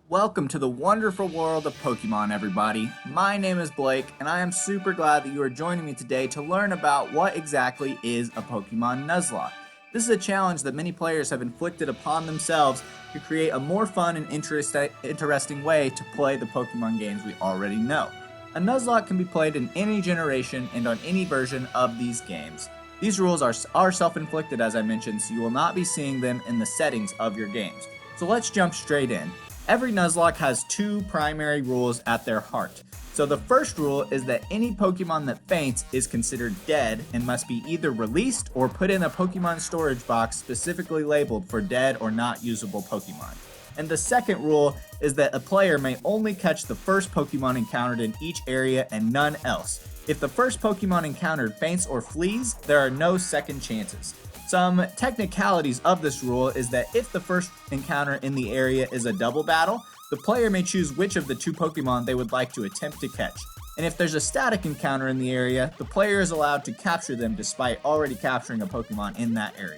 Welcome to the wonderful world of Pokemon, everybody. My name is Blake, and I am super glad that you are joining me today to learn about what exactly is a Pokemon Nuzlocke. This is a challenge that many players have inflicted upon themselves to create a more fun and interesting way to play the Pokemon games we already know. A Nuzlocke can be played in any generation and on any version of these games. These rules are self-inflicted, as I mentioned, so you will not be seeing them in the settings of your games. So let's jump straight in. Every Nuzlocke has two primary rules at their heart. So the first rule is that any Pokemon that faints is considered dead and must be either released or put in a Pokemon storage box specifically labeled for dead or not usable Pokemon. And the second rule is that a player may only catch the first Pokemon encountered in each area and none else. If the first Pokemon encountered faints or flees, there are no second chances. Some technicalities of this rule is that if the first encounter in the area is a double battle, the player may choose which of the two Pokemon they would like to attempt to catch. And if there's a static encounter in the area, the player is allowed to capture them despite already capturing a Pokemon in that area.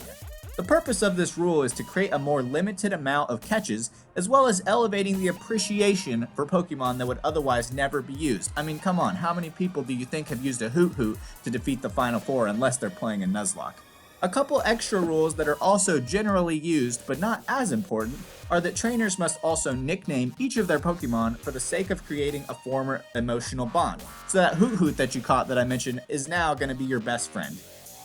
The purpose of this rule is to create a more limited amount of catches, as well as elevating the appreciation for Pokemon that would otherwise never be used. I mean, come on, how many people do you think have used a Hoot to defeat the Final Four unless they're playing a Nuzlocke? A couple extra rules that are also generally used, but not as important, are that trainers must also nickname each of their Pokemon for the sake of creating a former emotional bond. So that Hoot that you caught that I mentioned is now going to be your best friend.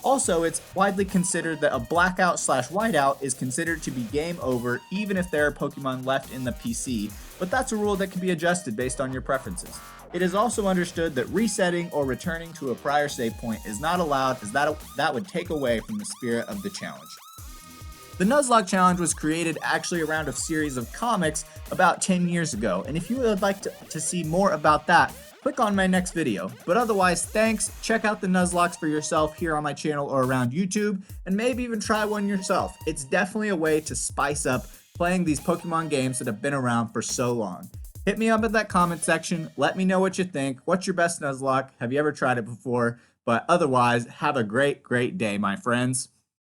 Also, it's widely considered that a blackout/whiteout is considered to be game over even if there are Pokemon left in the PC, but that's a rule that can be adjusted based on your preferences. It is also understood that resetting or returning to a prior save point is not allowed, as that would take away from the spirit of the challenge. The Nuzlocke challenge was created actually around a series of comics about 10 years ago, and if you would like to see more about that, click on my next video. But otherwise, thanks. Check out the Nuzlockes for yourself here on my channel or around YouTube, and maybe even try one yourself. It's definitely a way to spice up playing these Pokemon games that have been around for so long. Hit me up in that comment section. Let me know what you think. What's your best Nuzlocke? Have you ever tried it before? But otherwise, have a great day, my friends.